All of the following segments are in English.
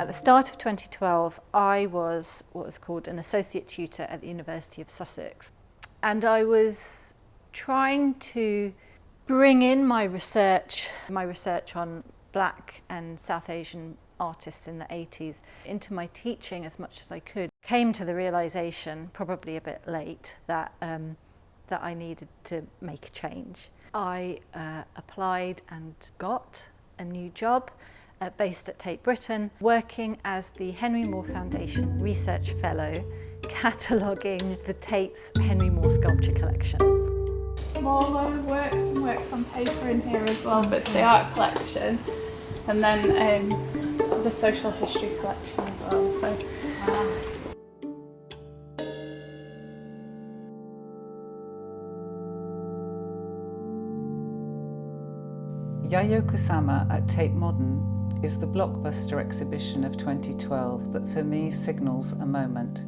the start of 2012, I was what was called an associate tutor at the University of Sussex. And I was trying to bring in my research on Black and South Asian artists in the 80s into my teaching as much as I could. Came to the realization, probably a bit late, that I needed to make a change. I applied and got a new job based at Tate Britain, working as the Henry Moore Foundation Research Fellow, cataloguing the Tate's Henry Moore sculpture collection. More loan works and works on paper in here as well, but the art collection, and then the social history collection as well. So. Yayoi Kusama at Tate Modern is the blockbuster exhibition of 2012 that for me signals a moment.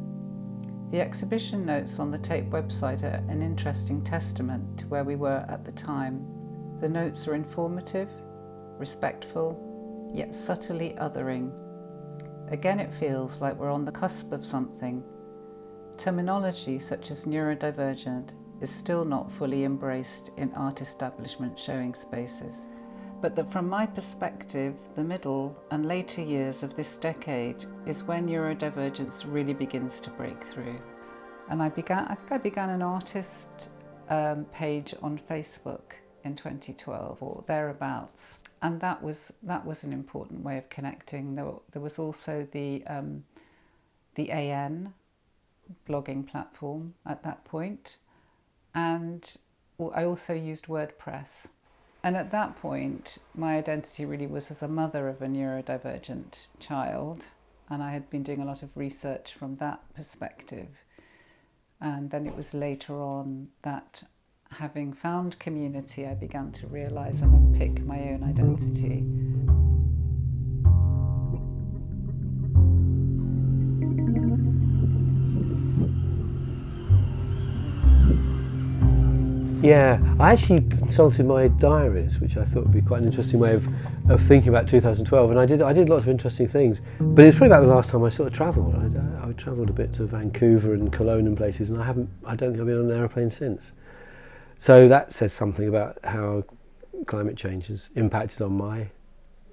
The exhibition notes on the Tate website are an interesting testament to where we were at the time. The notes are informative, respectful, yet subtly othering. Again, it feels like we're on the cusp of something. Terminology such as neurodivergent is still not fully embraced in art establishment showing spaces. But that from my perspective, the middle and later years of this decade is when neurodivergence really begins to break through. And I think I began an artist page on Facebook in 2012 or thereabouts. And that was an important way of connecting. There was also the AN blogging platform at that point. And I also used WordPress. And at that point, my identity really was as a mother of a neurodivergent child, and I had been doing a lot of research from that perspective. And then it was later on that, having found community, I began to realise and unpick my own identity. Yeah, I actually consulted my diaries, which I thought would be quite an interesting way of thinking about 2012, and I did lots of interesting things. But it's probably about the last time I sort of travelled. I travelled a bit to Vancouver and Cologne and places, and I don't think I've been on an aeroplane since. So that says something about how climate change has impacted on my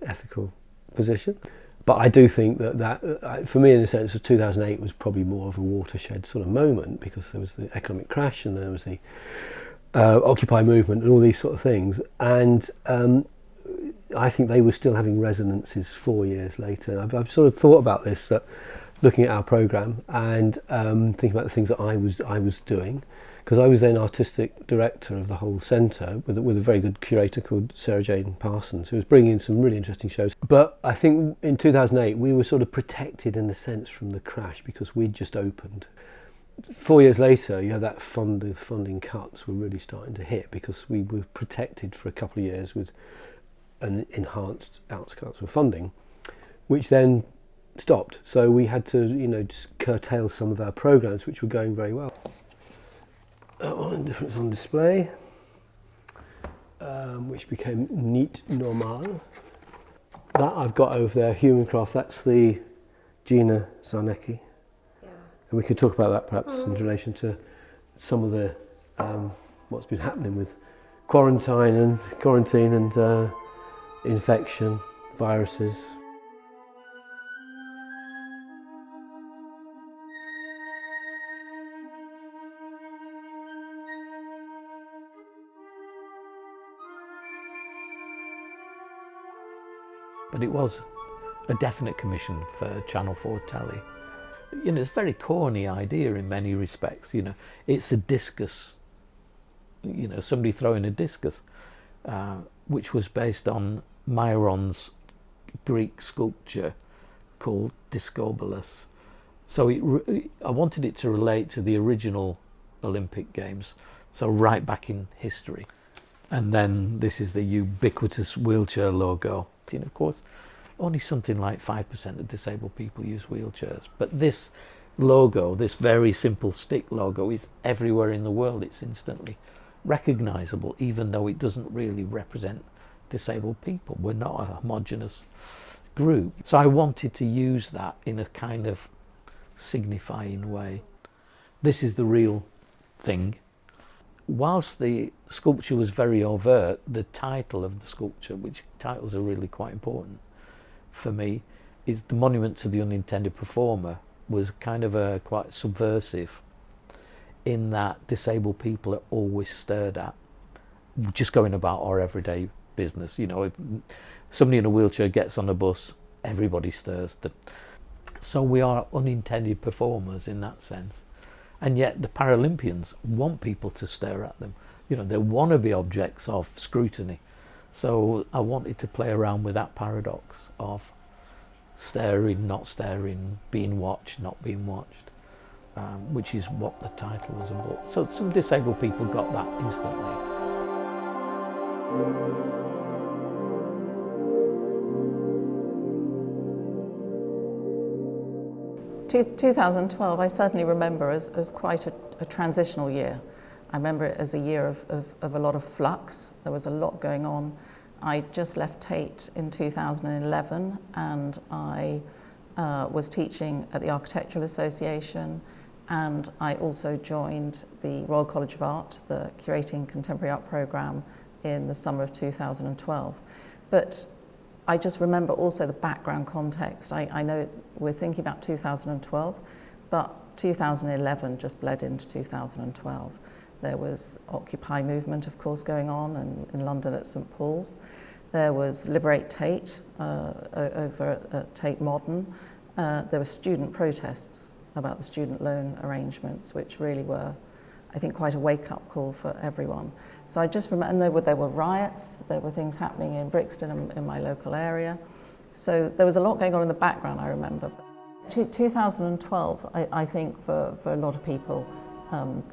ethical position. But I do think that for me, in a sense, 2008 was probably more of a watershed sort of moment, because there was the economic crash and there was the Occupy movement and all these sort of things, and I think they were still having resonances 4 years later. I've sort of thought about this, looking at our programme and thinking about the things that I was doing, because I was then artistic director of the whole centre with a very good curator called Sarah Jane Parsons, who was bringing in some really interesting shows. But I think in 2008 we were sort of protected in a sense from the crash because we'd just opened. 4 years later, the funding cuts were really starting to hit, because we were protected for a couple of years with an enhanced outcomes of funding, which then stopped. So we had to, just curtail some of our programs, which were going very well. That one, difference on display, which became Neat Normal. That I've got over there, Human Craft, that's the Gina Zarnecki. And we could talk about that perhaps in relation to some of the what's been happening with quarantine and infection, viruses. But it was a definite commission for Channel 4 telly. It's a very corny idea in many respects. It's a discus, somebody throwing a discus, which was based on Myron's Greek sculpture called Discobolus. So I wanted it to relate to the original Olympic Games, so right back in history. And then this is the ubiquitous wheelchair logo. Of course, only something like 5% of disabled people use wheelchairs. But this logo, this very simple stick logo, is everywhere in the world. It's instantly recognisable, even though it doesn't really represent disabled people. We're not a homogenous group. So I wanted to use that in a kind of signifying way. This is the real thing. Whilst the sculpture was very overt, the title of the sculpture, which titles are really quite important for me, is The Monument to the Unintended Performer, was kind of a quite subversive, in that disabled people are always stared at, just going about our everyday business. You know, if somebody in a wheelchair gets on a bus, everybody stares them. So we are unintended performers in that sense. And yet the Paralympians want people to stare at them. You know, they want to be objects of scrutiny. So I wanted to play around with that paradox of staring, not staring, being watched, not being watched, which is what the title was about. So some disabled people got that instantly. 2012 I certainly remember as quite a transitional year. I remember it as a year of a lot of flux. There was a lot going on. I just left Tate in 2011, and I was teaching at the Architectural Association, and I also joined the Royal College of Art, the Curating Contemporary Art programme, in the summer of 2012. But I just remember also the background context. I know we're thinking about 2012, but 2011 just bled into 2012. There was Occupy movement, of course, going on in London at St Paul's. There was Liberate Tate over at Tate Modern. There were student protests about the student loan arrangements, which really were, I think, quite a wake-up call for everyone. So I just remember, and there were riots, there were things happening in Brixton in my local area. So there was a lot going on in the background, I remember. 2012, I think for a lot of people,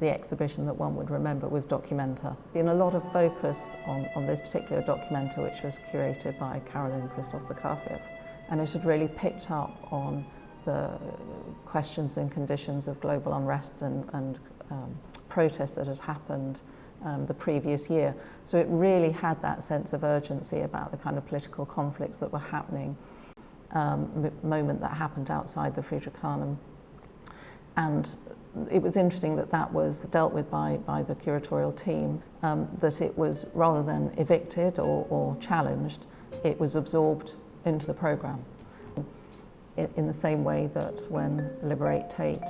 the exhibition that one would remember was Documenta. Been a lot of focus on this particular Documenta, which was curated by Caroline Christoph-Bakafiev, and it had really picked up on the questions and conditions of global unrest and protests that had happened the previous year. So it really had that sense of urgency about the kind of political conflicts that were happening, moment that happened outside the Friedrichshain. And it was interesting that was dealt with by the curatorial team, that it was, rather than evicted or challenged, it was absorbed into the programme. In the same way that when Liberate Tate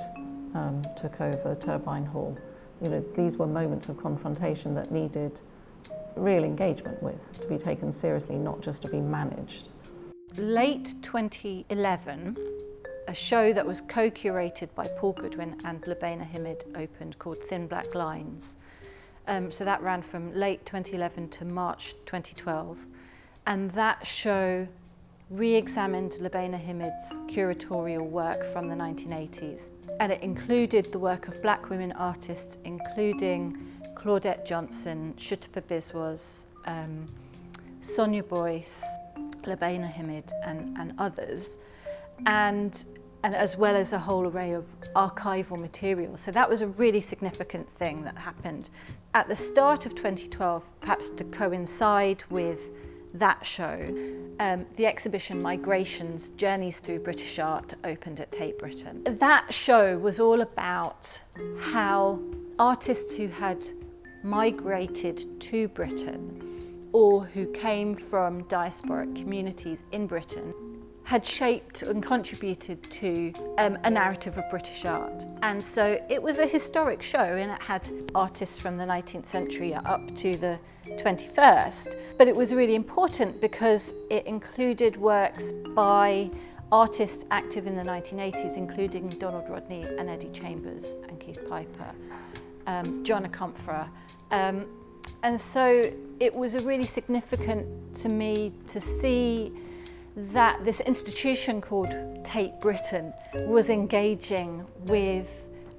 took over Turbine Hall, you know, these were moments of confrontation that needed real engagement with, to be taken seriously, not just to be managed. Late 2011, a show that was co-curated by Paul Goodwin and Labaina Hamid opened, called Thin Black Lines. So that ran from late 2011 to March 2012. And that show re-examined Labaina Hamid's curatorial work from the 1980s. And it included the work of black women artists, including Claudette Johnson, Shutapa Biswas, Sonia Boué, Labaina Hamid, and others, and as well as a whole array of archival material. So that was a really significant thing that happened at the start of 2012, perhaps to coincide with that show. The exhibition Migrations, Journeys Through British Art opened at Tate Britain. That show was all about how artists who had migrated to Britain or who came from diasporic communities in Britain had shaped and contributed to a narrative of British art. And so it was a historic show, and it had artists from the 19th century up to the 21st. But it was really important because it included works by artists active in the 1980s, including Donald Rodney and Eddie Chambers and Keith Piper, Joanna Comfra. And so it was really significant to me to see that this institution called Tate Britain was engaging with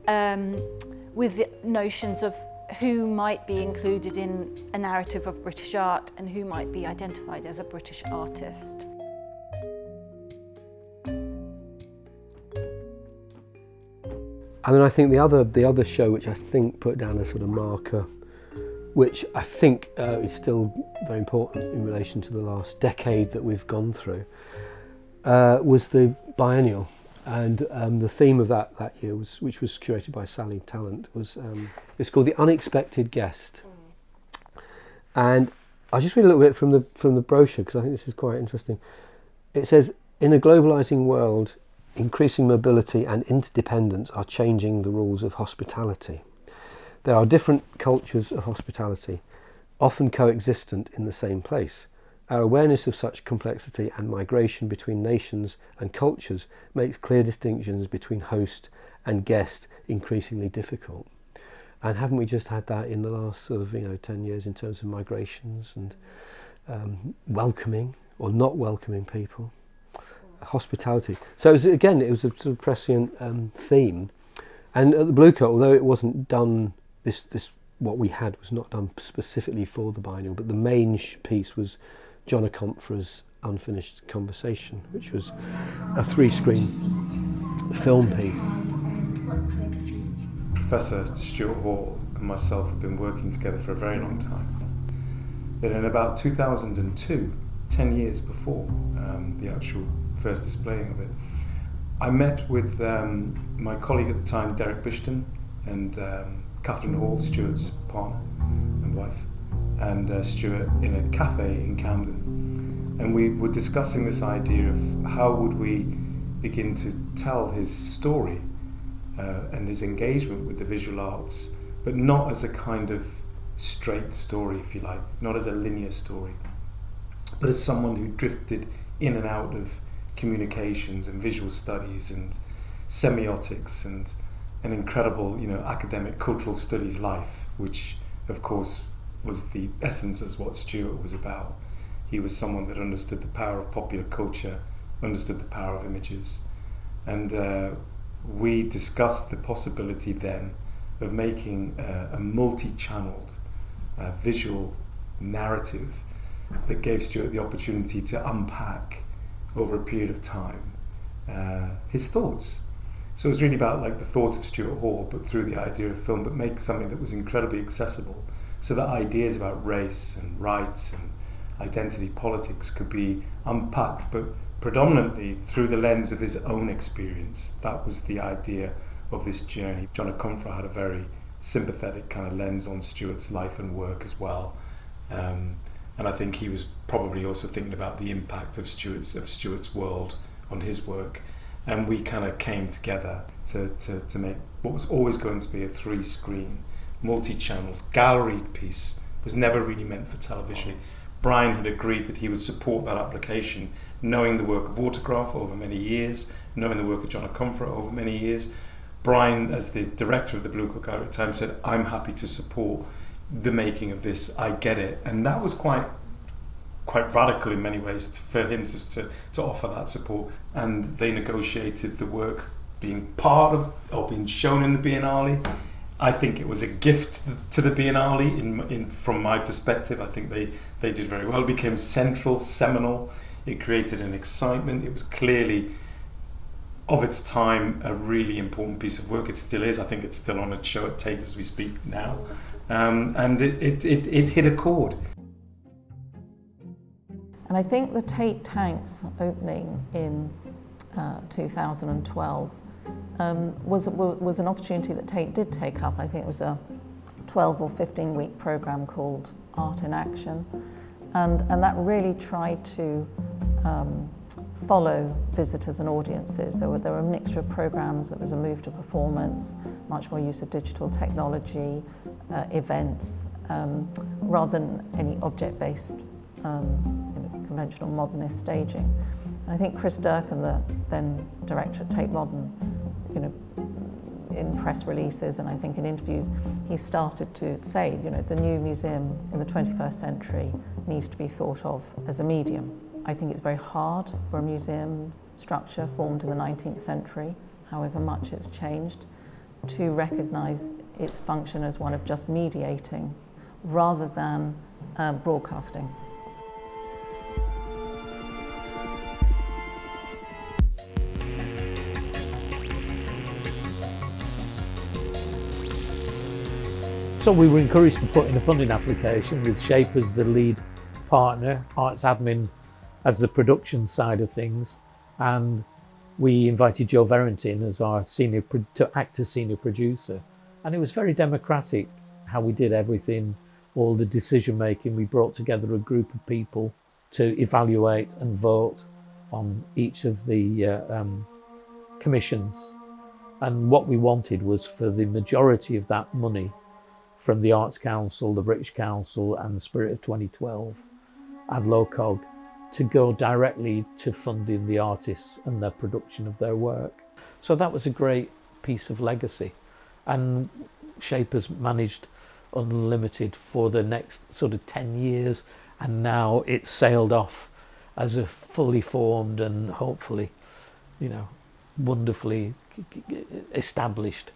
the notions of who might be included in a narrative of British art and who might be identified as a British artist. And then I think the other show, which I think put down a sort of marker, which I think is still very important in relation to the last decade that we've gone through, was the biennial, and the theme of that year was, which was curated by Sally Tallant, was it's called The Unexpected Guest. And I'll just read a little bit from the brochure, because I think this is quite interesting. It says, in a globalising world, increasing mobility and interdependence are changing the rules of hospitality. There are different cultures of hospitality, often coexistent in the same place. Our awareness of such complexity and migration between nations and cultures makes clear distinctions between host and guest increasingly difficult. And haven't we just had that in the last sort of 10 years in terms of migrations and welcoming or not welcoming people, hospitality. So it was a sort of prescient theme. And at the Blue Coat, although it wasn't done, this what we had was not done specifically for the biennial, but the main piece was John O'Confra's Unfinished Conversation, which was a 3-screen film piece. Professor Stuart Hall and myself have been working together for a very long time. But in about 2002, 10 years before the actual first displaying of it, I met with my colleague at the time, Derek Bishton, and Catherine Hall, Stuart's partner and wife, and Stuart in a cafe in Camden. And we were discussing this idea of how would we begin to tell his story and his engagement with the visual arts, but not as a kind of straight story, if you like, not as a linear story, but as someone who drifted in and out of communications and visual studies and semiotics and an incredible, academic cultural studies life, which of course was the essence of what Stuart was about. He was someone that understood the power of popular culture, understood the power of images, and we discussed the possibility then of making a multi-channeled visual narrative that gave Stuart the opportunity to unpack over a period of time his thoughts. So it was really about the thoughts of Stuart Hall, but through the idea of film, but make something that was incredibly accessible, so that ideas about race and rights and identity politics could be unpacked, but predominantly through the lens of his own experience. That was the idea of this journey. John O'Confra had a very sympathetic kind of lens on Stuart's life and work as well. And I think he was probably also thinking about the impact of Stuart's world on his work. And we kind of came together to make what was always going to be a 3-screen, multi-channel, galleried piece. It was never really meant for television. Bryan had agreed that he would support that application, knowing the work of Autograph over many years, knowing the work of John O'Confra over many years. Bryan, as the director of the Blue Coat Gallery at the time, said, "I'm happy to support the making of this, I get it." And that was quite radical in many ways for him to offer that support. And they negotiated the work being part of or being shown in the Biennale. I think it was a gift to the Biennale from my perspective. I think they did very well. It became central, seminal. It created an excitement. It was clearly, of its time, a really important piece of work. It still is. I think it's still on a show at Tate as we speak now. And it hit a chord. And I think the Tate Tanks opening in 2012 was an opportunity that Tate did take up. I think it was a 12 or 15 week program called Art in Action, and that really tried to follow visitors and audiences. There were a mixture of programs. There was a move to performance, much more use of digital technology, events, rather than any object-based conventional modernist staging. And I think Chris Durkin, the then director at Tate Modern, in press releases and I think in interviews, he started to say, the new museum in the 21st century needs to be thought of as a medium. I think it's very hard for a museum structure formed in the 19th century, however much it's changed, to recognise its function as one of just mediating rather than broadcasting. So we were encouraged to put in a funding application with Shape as the lead partner, Arts Admin as the production side of things, And we invited Joe Verrington as our to act as senior producer. And it was very democratic how we did everything, all the decision making. We brought together a group of people to evaluate and vote on each of the commissions. And what we wanted was for the majority of that money from the Arts Council, the British Council and the Spirit of 2012 and LOCOG to go directly to funding the artists and their production of their work. So that was a great piece of legacy. And Shape has managed Unlimited for the next sort of 10 years, and now it's sailed off as a fully formed and hopefully, wonderfully established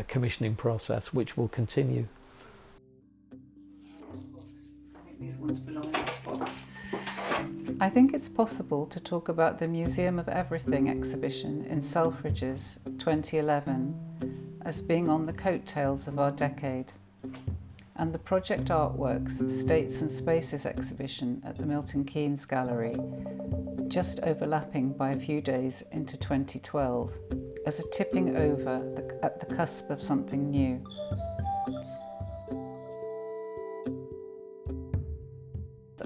commissioning process, which will continue. I think these ones belong in this box. I think it's possible to talk about the Museum of Everything exhibition in Selfridges 2011 as being on the coattails of our decade, and the Project Artworks States and Spaces exhibition at the Milton Keynes Gallery just overlapping by a few days into 2012 as a tipping over at the cusp of something new.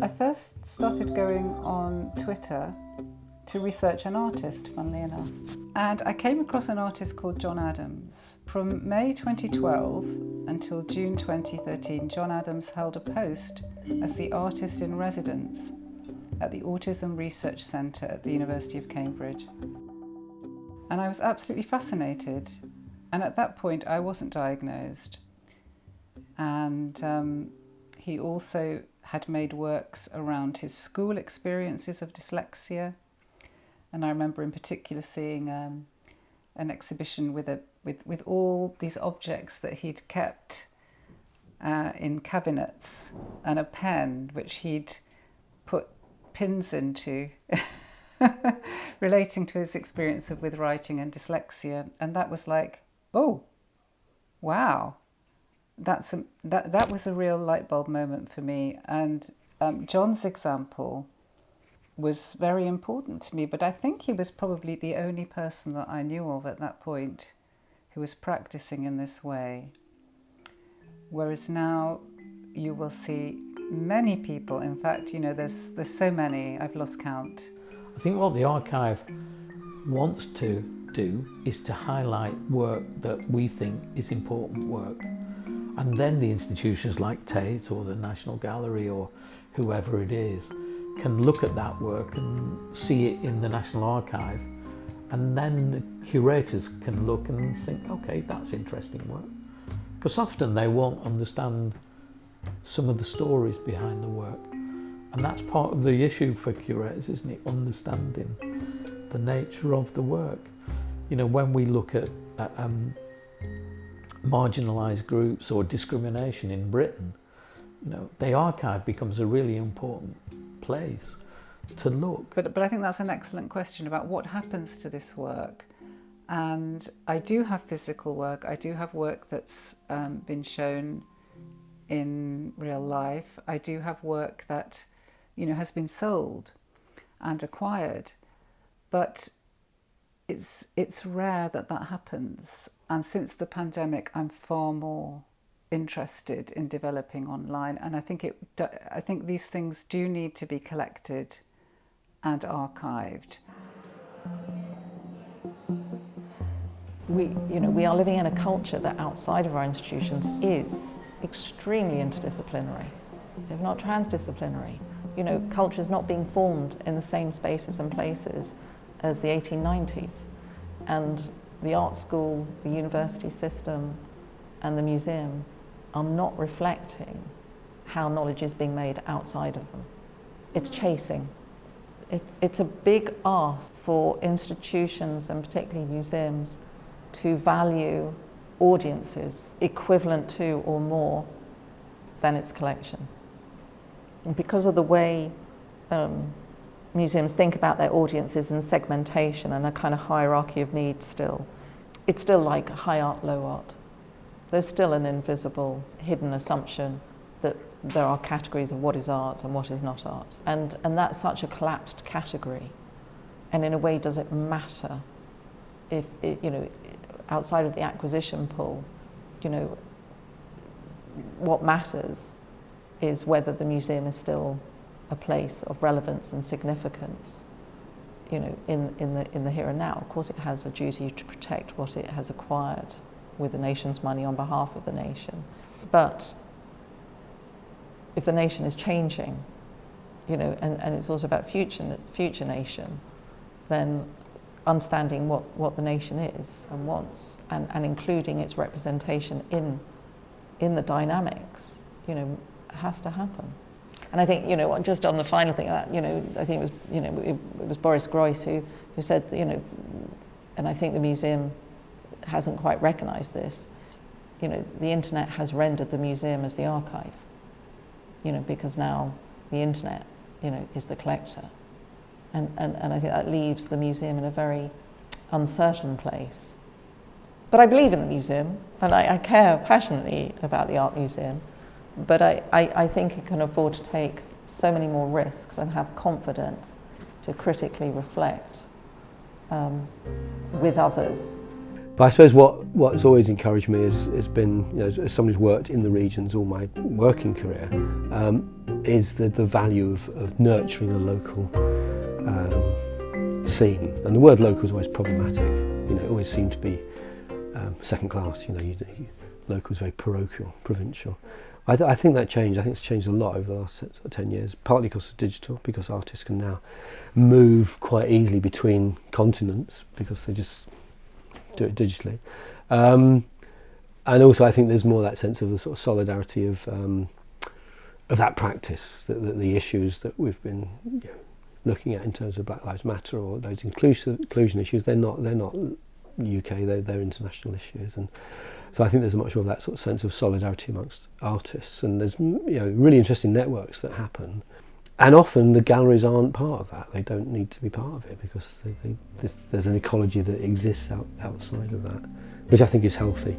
I first started going on Twitter to research an artist, funnily enough. And I came across an artist called John Adams. From May 2012 until June 2013, John Adams held a post as the artist in residence at the Autism Research Centre at the University of Cambridge. And I was absolutely fascinated. And at that point, I wasn't diagnosed. And he also had made works around his school experiences of dyslexia. And I remember in particular seeing an exhibition with all these objects that he'd kept in cabinets and a pen which he'd put pins into relating to his experience with writing and dyslexia. And that was like, oh, wow. That was a real light bulb moment for me. And John's example was very important to me, but I think he was probably the only person that I knew of at that point who was practicing in this way. Whereas now you will see many people, in fact, there's so many, I've lost count. I think what the archive wants to do is to highlight work that we think is important work. And then the institutions like Tate or the National Gallery or whoever it is can look at that work and see it in the National Archive, and then the curators can look and think, okay, that's interesting work. Because often they won't understand some of the stories behind the work. And that's part of the issue for curators, isn't it? Understanding the nature of the work. When we look at marginalised groups or discrimination in Britain, the archive becomes a really important place to look. But I think that's an excellent question about what happens to this work. And I do have physical work. I do have work that's been shown in real life. I do have work that, has been sold and acquired. But it's rare that happens. And since the pandemic, I'm far more interested in developing online, and I think these things do need to be collected and archived. We are living in a culture that outside of our institutions is extremely interdisciplinary, if not transdisciplinary. Culture is not being formed in the same spaces and places as the 1890s, and the art school, the university system, and the museum are not reflecting how knowledge is being made outside of them. It's chasing. It's a big ask for institutions, and particularly museums, to value audiences equivalent to or more than its collection. And because of the way museums think about their audiences and segmentation and a kind of hierarchy of needs still, it's still like high art, low art. There's still an invisible, hidden assumption that there are categories of what is art and what is not art. And that's such a collapsed category And in a way, does it matter if it, you know, outside of the acquisition pool, you know, what matters is whether the museum is still a place of relevance and significance, you know, in the here and now. Of course, it has a duty to protect what it has acquired with the nation's money on behalf of the nation. But if the nation is changing, you know, and it's also about future nation, then understanding what the nation is and wants, and including its representation in the dynamics, you know, has to happen. And I think, you know, just on the final thing of that, you know, I think it was, you know, it was Boris Groys who said, you know, and I think the museum hasn't quite recognised this, you know, the internet has rendered the museum as the archive, you know, because now the internet, you know, is the collector. And I think that leaves the museum in a very uncertain place. But I believe in the museum, and I care passionately about the art museum, but I think it can afford to take so many more risks and have confidence to critically reflect with others. But I suppose what's always encouraged me has been, you know, as somebody who's worked in the regions all my working career, is the value of nurturing a local scene. And the word local is always problematic. You know, it always seemed to be second class. You know, local is very parochial, provincial. I think that changed. I think it's changed a lot over the last 10 years, partly because of digital, because artists can now move quite easily between continents because they just do it digitally. And also I think there's more that sense of the sort of solidarity of that practice, that the issues that we've been, you know, looking at in terms of Black Lives Matter or those inclusion issues, they're not UK, they're international issues. And so I think there's much more of that sort of sense of solidarity amongst artists, and there's, you know, really interesting networks that happen. And often the galleries aren't part of that. They don't need to be part of it because there's an ecology that exists outside of that, which I think is healthy.